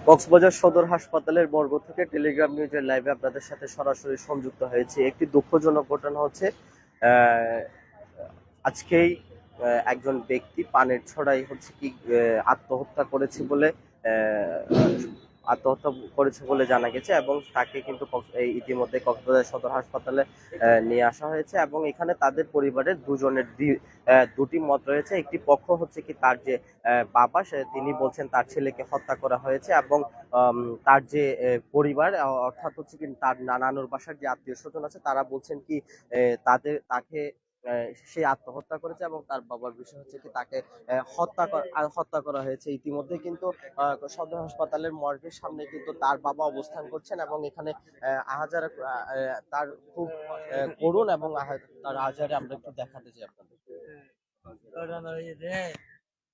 কক্সবাজার সদর হাসপাতালের মর্গ থেকে টেলিগ্রাম নিউজের লাইভে আপনাদের সাথে সরাসরি সংযুক্ত হয়েছে। একটি দুঃখজনক ঘটনা হচ্ছে, আহ, আজকেই একজন ব্যক্তি পানের ছড়াই হচ্ছে কি আত্মহত্যা করেছে বলে আত্মহত্যা করেছে বলে জানা গেছে, এবং তাকে কিন্তু ইতিমধ্যে কক্সবাজার সদর হাসপাতালে নিয়ে আসা হয়েছে। এবং এখানে তাদের পরিবারের দুটি মত রয়েছে। একটি পক্ষ হচ্ছে কি তার যে বাবা, তিনি বলছেন তার ছেলেকে হত্যা করা হয়েছে, এবং তার যে পরিবার, অর্থাৎ হচ্ছে কি তার নানুর বাসার যে আত্মীয় স্বজন আছে তারা বলছেন কি তাকে সে আত্মহত্যা করেছে, এবং তার বাবার বিষয় হচ্ছে কি তাকে হত্যা করা হয়েছে। ইতিমধ্যে কিন্তু সদর হাসপাতালের মর্গের সামনে কিন্তু তার বাবা অবস্থান করছেন, এবং এখানে আহাজারে তার খুব করুণ এবং তার আহাজারে আমরা একটু দেখাতে চাই আপনাদের।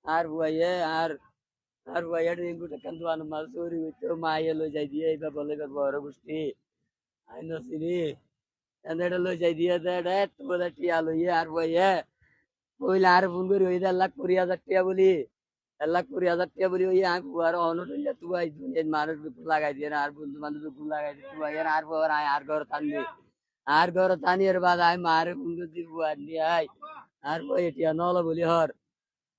আর বুয়াইয়ে আর বুয়াইয়া রিঙ্গুটা কান্দু আনো মাছ চুরি হইতো মাইয়ে লই যাই দিয়ে এইবার বলে এবার বড় গোষ্ঠী আই নসিনি এনেটা লই যাই দিয়ে দে তোমরা টিয়া লইয়ে আর বুয়াইয়ে কইলে আর ফোন করি ওই 1,20,000 টিয়া বলি 1,20,000 টিয়া বলি ওই আমি বুয়ার অনট হইলে তুই দুনিয়ার মানুষ বিপুল লাগাই দিয়ে আর বন্ধু বান্ধব বিপুল লাগাই দিয়ে তুই আর বুয়ার আয় আর ঘর টানবি আর ঘর টানিয়ে বাদ আয় মারে ফোন করে বুয়ার নিয়ে আয় আর বই টিয়া নল বলি হর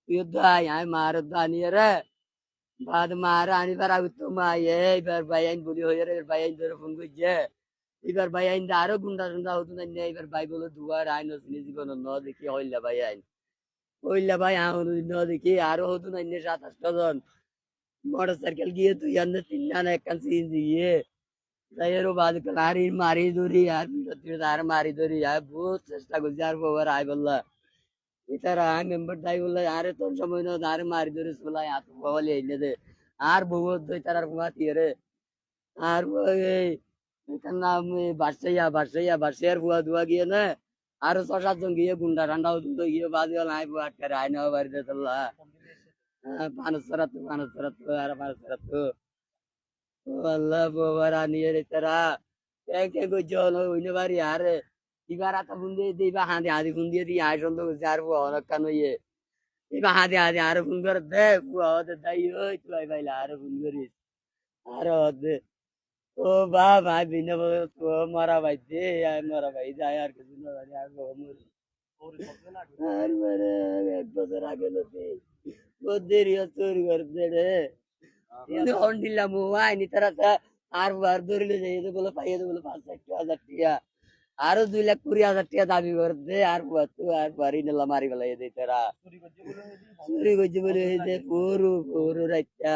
युद्धाय आय मारत दानिये रे बाद मार आनी बार आगु तो माये इबार बायाइन बोली हो रे बायाइन दर फोन गुजे इबार बायाइन दारो गुंडा गुंडा होतो ना ने इबार बाई बोलो दुआर आय नो सिनी जीवन न देखि हइला बायाइन बाय आउन न देखि आरो होतो ना ने 7-8 জন मोटरसाइकिल गए तो यन्ने तीन ना एक कान सीन दिए जायरो बाद कलारी मारी दूरी यार तीर मारी दूरी यार बहुत चेष्टा गुजार बोवर आय बोला इतारा आ मेंबर दाई बोला यारे তোর সময় না আরে মারি ধরে বলা এত বলে এনে আর বউ দুই তারার ঘুমাতি রে আর এই এটার নাম বাসাইয়ার বুয়া দুয়া গিয়ে না আর 6-7 জন গিয়ে গুন্ডা ঠান্ডা হতো গিয়ে বাজে নাই বুয়া আটকারে আয় না বাড়িতে চললা পানসরাত আর পানসরাত আল্লাহ বাবা নিয়ে রে তারা কে গজন হইনে বাড়ি আরে এবার আতা বুন্দে দিবা হাঁদি হাঁদি বুন্দিয়ে দিয়ে আয় সন্দেহ করছে আর বুয়া অনেক কান হইয়ে এবার হাঁদি হাঁদি আরো ফোন করে দে বুয়া হতে দাই ওই তুই পাইলা আরো ফোন করিস আরো দে ও বা ভাই বিনা তো মারা ভাই দে আয় মারা ভাই যায় আর কিছু না জানি আর আর মারে 1 বছর আগে লতি ওদের চুরি করতে রে কিন্তু হন দিলাম আইনি তারা আর বার ধরিলে যাই বলে পাইয়ে বলে 5-6 হাজার টাকা আরো 2,20,000 টাকা দাবি করতে আর আর বাড়ি নিলাম মারি বেলাই দিই তারা চুরি করছে বলে পুরো রাইতা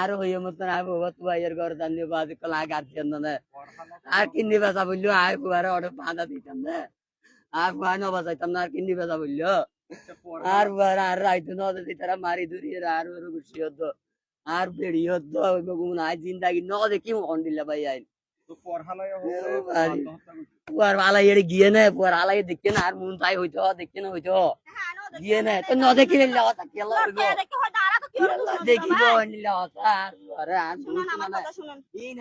আরো হইয়া মতন আয় বাবা তুই আইয়ের ঘর জানি বাদ কলা গার্জিয়ান না আর কিন্নি বেচা বললো আয় পুয়ারে অর্ডার বাঁধা দিতাম না আর পুয়া ন বাজাইতাম না আর কিন্নি বেচা বললো আর পুয়ার আর রাইতো ন তারা মারি ধরিয়ে আর ওর গুছি হতো আর বেড়ি হতো আয় জিন্দাগি ন দেখি মন দিলা ভাই আইন পুয়ার আলাই এড়ে গিয়ে না পুয়ার আলাই দেখে না আর মন তাই হইতো দেখে না হইতো গিয়ে না তো ন দেখি লেওয়া থাকে দেখি আরে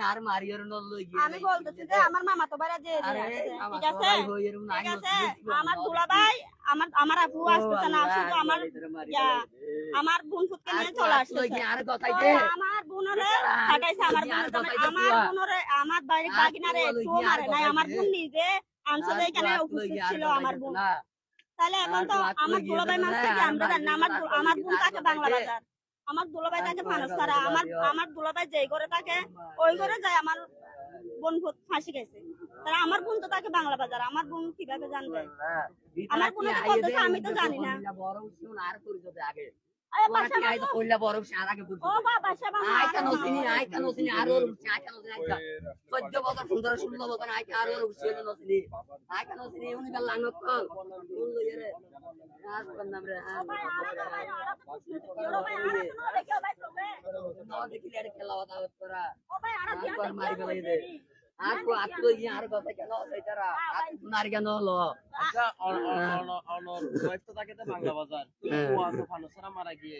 আর মারিয়ার ন লই গিয়ে আমি বলতেছি যে আমার মামা তো বাইরে যে ঠিক আছে আমার দুলাভাই আমার আপু আসতেছে না, শুধু আমার বোন ফুটকে নিয়ে চলে আসছে আমার বোনরে ঠকাইছে আমার বোনরে আমার বাইরে বাগিনারে তো মারে নাই আমার বোন নিজে আনছে এখানে উপস্থিত ছিল আমার বোন। তাহলে এখন তো আমার দুলাভাই মানছে কি আমরা জানি আমার বোন তাকে বাংলা বাজার, আমার দুলাভাই তাকে ফানসারা, আমার দুলাভাই যেই করে তাকে ওই করে যায় আমার বোন ফাঁসি গেছে। তারা আমার বোন তো তাকে বাংলা বাজার, আমার বোন কিভাবে জানবে? আমার বোন তো বলতেছে আমি তো জানি না। aku আর কথা কেন এটারা নারী কেন হলো আচ্ছা অনর ওয়াইফ তো তাকে তো বাংলা বাজার ওয়া তো ফানুসরা মারা গিয়ে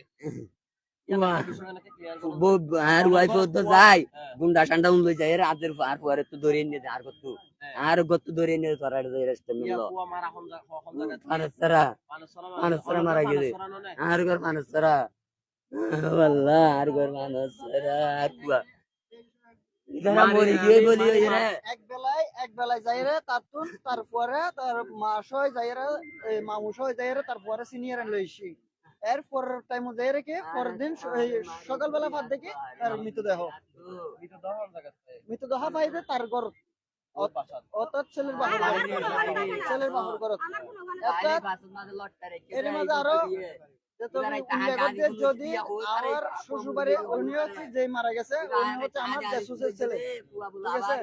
আর ওয়াইফ তো যাই গুন্ডা ঠান্ডা লই যায় রাতের আর পরে তো ধরে নিয়ে আর কত আর কত ধরে নিয়ে তোরা রেস্ট মিললো ফানুসরা মারা গিয়ে আর ঘর ফানুসরা والله আর মানুষ আর কুয়া ইতারা মরে গিয়ে বলি ওই রে এক বেলায় যাইরে তারপরে তার মাস হয় যাইরে মামুস হয় যাইরে তারপরে সিনিয়র লইছি এর পরের টাইম যাইরে কি পরের দিন সকালবেলা ভাত দেখি তার মৃতদেহ পাইবে তার ঘর অর্থাৎ ছেলের বাপের ঘর এর মাঝে আরো যদি আমার শ্বশুরবাড়ি উনি হচ্ছে যে মারা গেছে উনি হচ্ছে আমার জেসুসের ছেলে, ঠিক আছে?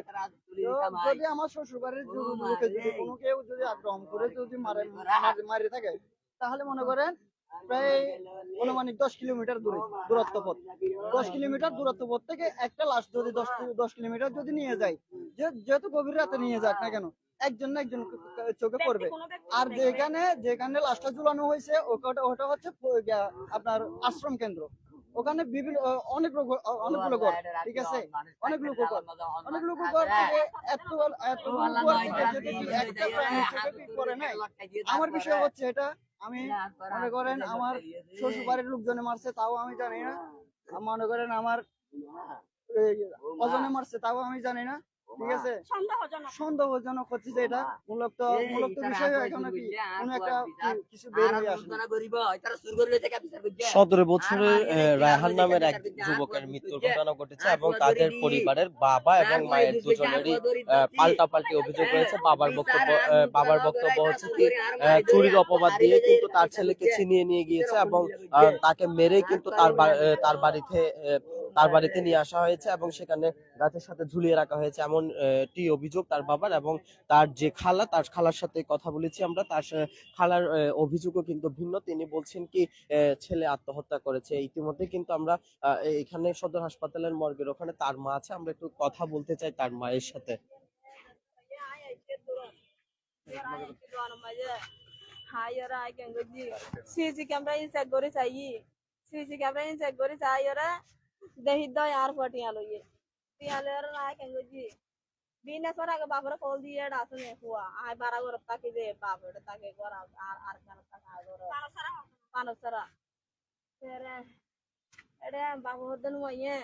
তো যদি আমার শ্বশুরবাড়ির লোকে যদি কোনো কেউ যদি আক্রমণ করে যদি মারি থাকে তাহলে মনে করেন প্রায় অনুমানিক 10 কিলোমিটার দূরত্ব পথ, 10 কিলোমিটার দূরত্ব পথ থেকে একটা লাশ যদি 10 কিলোমিটার যদি নিয়ে যায়, যেহেতু গভীর রাতে নিয়ে যাক না কেন একজন না একজন চোখে পড়বে। আর যেখানে লাশটা ঝুলানো হয়েছে ওটা হচ্ছে আপনার আশ্রম কেন্দ্র। ওখানে বিভিন্ন অনেকগুলো ঘর, ঠিক আছে? অনেকগুলো ঘর থেকে একটা প্রাণীর চোখে পড়ে নাই। আমার বিষয় হচ্ছে এটা, আমি মনে করেন আমার শ্বশুর বাড়ির লোকজনে মারছে তাও আমি জানি না, মনে করেন আমার অজনে মারছে তাও আমি জানি না, ঠিক আছে? সন্দেহজনক হচ্ছে যে এটা মূলত বিষয় এখন কি কোন একটা কিছু বের হয়ে আসে। 17 বছরের রায়হান নামের এক যুবকের মৃত্যুর ঘটনা ঘটেছে এবং তাদের পরিবারের বাবা এবং মায়ের দুজনেরই পাল্টাপাল্টি অভিযোগ রয়েছে। বাবার বক্তব্য হচ্ছে কি চুরির অপবাদ দিয়ে কিন্তু তার ছেলেকে ছিনিয়ে নিয়ে গিয়েছে এবং তাকে মেরে কিন্তু তার বাড়িতে নিয়ে আসা হয়েছে এবং সেখানে গাছের সাথে ঝুলিয়ে রাখা হয়েছে এমন টি অভিযোগ তার বাবার। এবং তার যে তার খালার সাথে কথা বলেছি আমরা, তার খালার অভিযোগও কিন্তু ভিন্ন। তিনি বলছেন কি ছেলে আত্মহত্যা করেছে। ইতিমধ্যে কিন্তু আমরা এখানে সদর হাসপাতালের মর্গের ওখানে তার মা আছে, আমরা একটু কথা বলতে চাই তার মায়ের সাথে। সিসি ক্যামেরা ইনচেক করে চাই ওরা দেখি দয় আর ফটিয়া লইয়ে টিয়ালের রায় কেন গজি বিনা সরাগে বাপরে কল দিয়ে ডাসনে হুয়া আই বারা গর তাকে দে বাপরে তাকে গরা আর কেন তাকে আগর পানসরা তেরে এডে বাবু হদন মইয়ে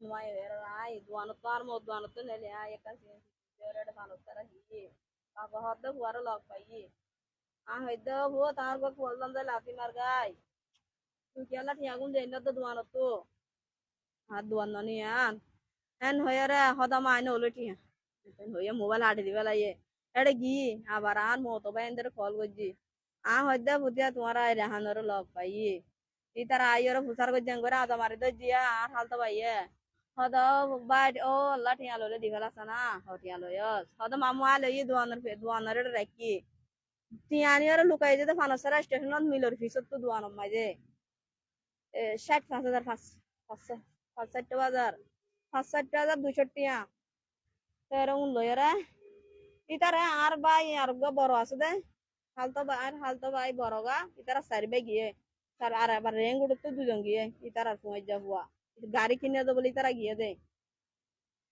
ময় এর আই দুয়ানো তার মো দুয়ানো তো নেলে আই একাসি তেরে পানসরা হি বাবু হদ হুয়ার লগ পাই আ হইদ হুয়া তার গো কলদম দে লাতি মার গাই তুই কেলা ঠিয়াগুন দেন তো দুয়ানো তো হাত দুয়ানো নিয়ান এন হয়ে হদম আইনে ওলটি হয়ে মোবাইল হাঁটি দিবে লাগে এটা গি আবার আর মতো বাইন্দের কল করছি হদ্দা বুঝিয়া তোমার রেহানোর লগ পাই ই তারা আইয়ের ফুসার করছেন করে আদা মারি তো জিয়া আর হালতো পাইয়ে হদ বাইট ও আল্লাহ টিয়া লইলে দিবেল আছে না হটিয়া লইস হদ মামু আলো ই দুয়ানোর রাখি টিয়ানির লুকাই যেতে ফানসারা স্টেশনত মিলর ফিসত তো দুয়ানো মাঝে 60,000 560,000 560,200 টিয়া তেরো লইরা ইতারা আর ভাই আর বড় আছে দে হালতো ভাই বড় গা ইতারা সারিবে গিয়ে তার আর আবার রেং উঠতে দুজন গিয়ে ইতারা সময় যা হুয়া গাড়ি কিনে দেবো বলে ইতারা গিয়ে দে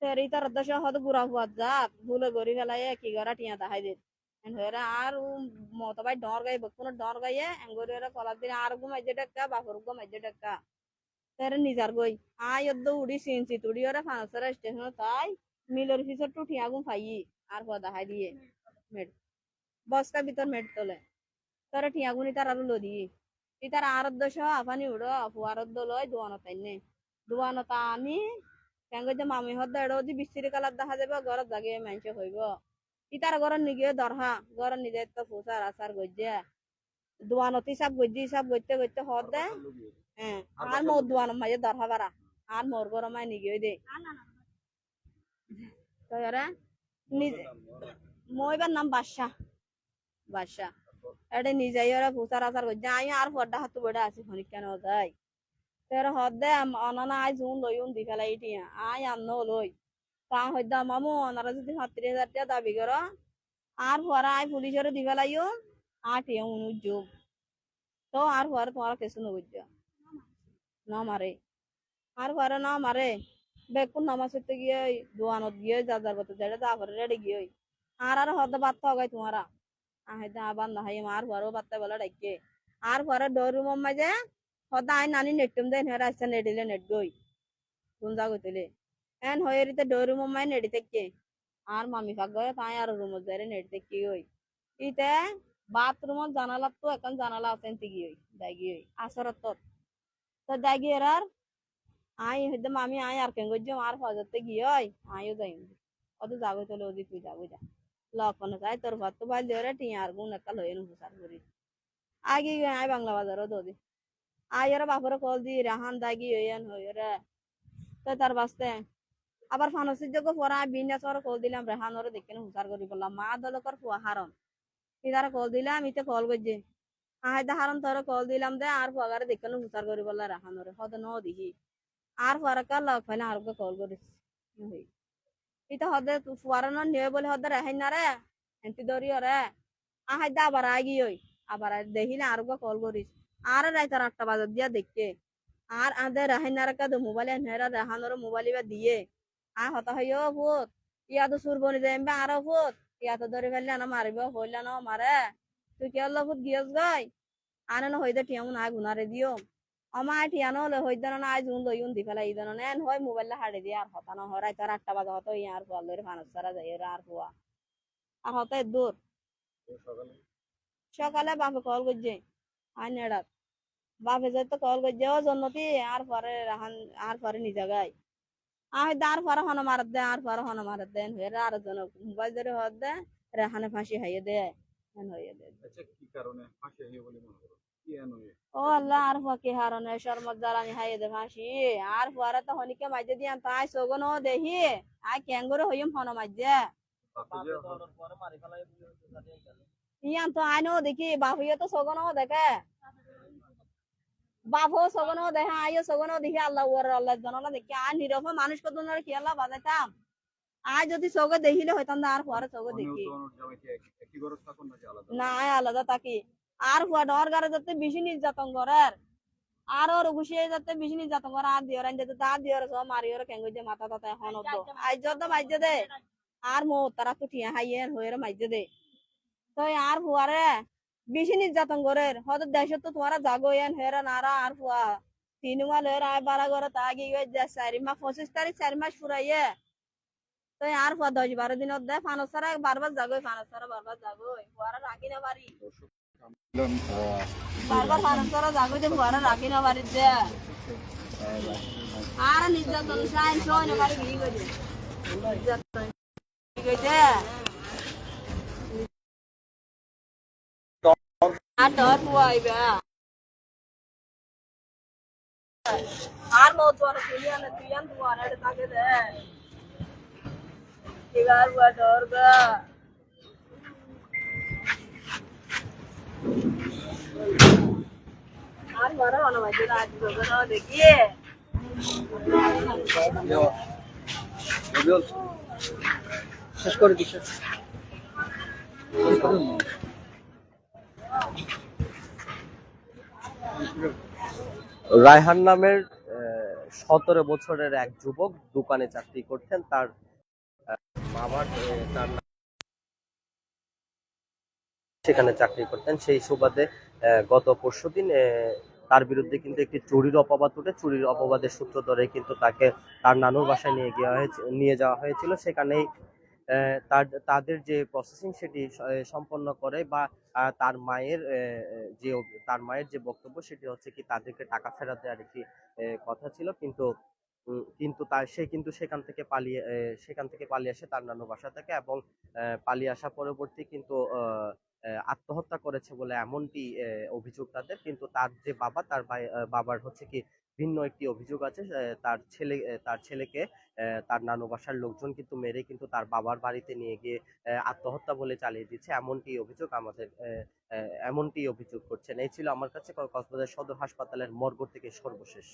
তের ইতার দশ হদ বুড়া হুয়া যা ভুলে গড়ি ফেলাই কি গড়া টিয়া দেখাই দে হেরা আর মত ভাই ডর গাই কোনো ডর গাইয়ে এঙ্গরিরা কলার দিন আর ঘুমাই যে ডাক্কা বাপর ঘুমাই যে ডাক্কা তেরে নিজার গই অদ্দ উড়ি সিনসি তুড়ি ওরা ফানসারা স্টেশন তাই মিলর ফিসর টুটি আগুন ফাই আর পদা হাই দিয়ে মেড বস্তা ভিতর মেড তোলে তোরা ঠিয়াগুনি তার আরো লদি ইতার আরদ্দশ আফানি উড়ো ফুয়ারদ্দ লয় দুয়ানো তা আনি কেন যে মামি হদ্দ এড়ো যদি বিস্তিরি কালার দেখা যাবে ঘরত জাগে মানুষ হইব ইতার ঘর নিগিয়ে দরহা ঘর নিজে তো ফুসার আসার গজ্জে দুয়ানতি সব গজ্জে গজ্জে হদ দে হ্যাঁ আর মোর দুয়ানো মাঝে দরহা বারা আর মোর ঘর মাই নিগিয়ে দে তো এরা নিজে মইবার নাম বাদশা এটা নিজে ওরা ফুসার আসার করছে আই আর ফড্ডা হাত বড়া আছে খনিক কেন যাই তের হদে অনানা আই জুন লইউন দি ফেলাই টিয়া আই আন্ন লই তা হইদা মামু অনারা যদি 30,000 টাকা দাবি করো আর পরে আই পুলিশের দি ফেলাইও আর টিয়া যোগ তো আর পরে তোমার কিছু নবুঝ না মারে আর পরে না মারে বেকুন নামাজ পড়তে গিয়ে দোয়ানত গিয়ে যার করতে যাই তারপরে রেডি গিয়ে আর হদ বাদ গাই তোমারা আহেদা আবার না হাই মার পরেও বাত্তা বলে ডাকে আর পরে ডোর রুম মাঝে সদায় নানি নেটম দেন হেরা আসছে নেডিলে নেট গই কোন জাগো তুলে এন হয়েরিতে ডোরু মামাই নেডি থেকে আর মামি ফাগ গয়ে তাই আর রুমত যারে নেট থেকে ওই ইতে বাথরুমত জানালাত তো এখন জানালা আছেন তিগি ওই দাগি ওই আসরত তো দাগি এরার আই হইতে মামি আই আর কেন গজ্জম আর ফজতে গিয়ে ওই আইও যাই অত যাগো চলে ওদি তুই যাগো যা লপন চাই তোর ভাত তো বাইল দেরে টি আর গুণ একাল হয়ে नु হুসার করি আগে আই বাংলা বাজারও দদি আই এর বাপরে কল দি রাহান দাগি হইয়ান হইরে তো তার বাস্তে আবার ফানসির যোগ্য পড়া বিন্যাসর কল দিলাম রেহানরে দেখে হুসার করি বললাম মা দলকর ফুয়া হারন ইদারে কল দিলাম ইতে কল গজ্জে আহাইদা হারন তোরে কল দিলাম দে আর ফুয়াগারে দেখে হুসার করি বললা রেহানরে হদ ন দিহি আর ফুয়ারকা লগ ফাইনা আরকে কল করিস ইতা হদে ফুয়ারন নিয়ে বলে হদে রেহাই না রে এন্টি দরিও রে আহাইদা আবার আগি ওই আবার দেখিলে আরকে কল করিস আর রাইতার 8টা বাজার দিয়া দেখকে আর আদে রেহাই না রেখা মোবাইল নেরা রেহানরে মোবাইল বা দিয়ে আ হতা হইও ভূত ইয়া তো সুরবনি দেমবে আরো ভূত ইয়া তো ধরে ফেললে না মারিব হইলা না মারে তুই কি আল্লাহ ভূত গিয়েস গাই আনে না হইতে টিয়ামু না গুনারে দিও আমার টিয়ানো হলে হইতে না আজ উন লই উন দি ফেলা ইদন নেন হয় মোবাইল হাড়ে দিয়ে আর হতা না হরাই তার 8টা বাজে হতো ইয়ার ফল লইরে ফানস সারা যাই আর হুয়া আর হতে দূর সকালে বাপে কল করছে আই নেড়াত বাপে যাই তো কল করছে ও জন্নতি আর পরে রাহান আর পরে নিজা গাই আই দার পরে হন মারত দে আর পরে হন মারত দেন হেরা আর জন মোবাইল ধরে হদ দে রেহানে ফাঁসি হাইয়ে দে হেন হইয়ে দে আচ্ছা কি কারণে ফাঁসি হয়ে বলে মনে করো কি এন হয়ে ও আল্লাহ আর ফাঁকি হারনে শর্মত জ্বালানি হাইয়ে দে ফাঁসি আর পরে তো হনিকে মাঝে দিয়ান তাই সগন ও দেহি আই ক্যাঙ্গরে হইম হন মাঝে বাপে যে ইয়ান তো আইনো দেখি বাহুয়ে তো সগন ও দেখে বাপ সগন ও দেখে আইও সগন ও দেখি আল্লাহ ওর আল্লাহ জানালা দেখি আর নিরফ মানুষ কত কি আল্লাহ বাজাইতাম আজ যদি সগে দেখিলে হইতাম না আর পরে সগে দেখি জামাই কি একই ঘরে থাকুন নাকি আলাদা না আলাদা থাকি আর হুয়া ডর গারে যাতে বেশি নির্যাতন করার আর ওর ঘুষিয়ে যাতে বেশি নির্যাতন করে আর দিওর যাতে তার দিওর সব মারিওর কেঙ্গ যে মাথা তাতে এখন আজ যত মাইজে দে আর মো তারা তো ঠিয়া হাইয়ে হয়ে মাইজে দে তো আর হুয়ারে বেশি নির্যাতন করে হয়তো দেশে তো তোমারা জাগো এন হেরা নারা আর হুয়া 3 মাস হের আয় বারা করে তাগি 4 মাস 25 তারিখ 4 মাস পুরাইয়ে তো আর হুয়া 10-12 দিন দে ফানসারা বারবার জাগো ফানসারা বারবার জাগো হুয়ারা রাখি না পারি বারবার ফানসারা জাগো যে হুয়ারা রাখি না পারি দে আর নির্যাতন সাইন সই না পারি কি কইছে নির্যাতন কি কইছে আর ডর হুয়াইবা আর মো তোর তুইয়ান হুয়ারা তাকে দে এবার হুয়া ডর গা আর মারা হলো মাঝে আজ গগন দেখি শেষ করে দিছে রায়হান নামের 17 বছরের এক যুবক দোকানে চাকরি করতেন। তার বাবার তার সেখানে চাকরি করতেন। সেই সুবাদে গত পরশুদিন তার বিরুদ্ধে কিন্তু একটি চুরির অপবাদ উঠে, চুরির অপবাদের সূত্র ধরে কিন্তু তাকে তার নানুর বাসায় নিয়ে যাওয়া হয়েছিল। সেখানেই তাদের যে প্রসেসিং সেটি সম্পন্ন করে বা তার মায়ের যে বক্তব্য সেটি হচ্ছে কি তাদেরকে টাকা ফেরত দেওয়ার একটি কথা ছিল, কিন্তু সে কিন্তু সেখান থেকে পালিয়ে আসে তার নানু বাসা থেকে, এবং পালিয়ে আসা পরবর্তী কিন্তু আত্মহত্যা করেছে বলে এমনটি অভিযোগ তাদের। কিন্তু তার যে বাবা, বাবার হচ্ছে কি ভিন্ন একটি অভিযোগ আছে। তার ছেলেকে তার নানু বাসার লোকজন কিন্তু মেরে কিন্তু তার বাবার বাড়িতে নিয়ে গিয়ে আত্মহত্যা বলে চালিয়ে দিচ্ছে, এমনটি অভিযোগ করছেন। এই ছিল আমার কাছে কক্সবাজার সদর হাসপাতালের মর্গ থেকে সর্বশেষ।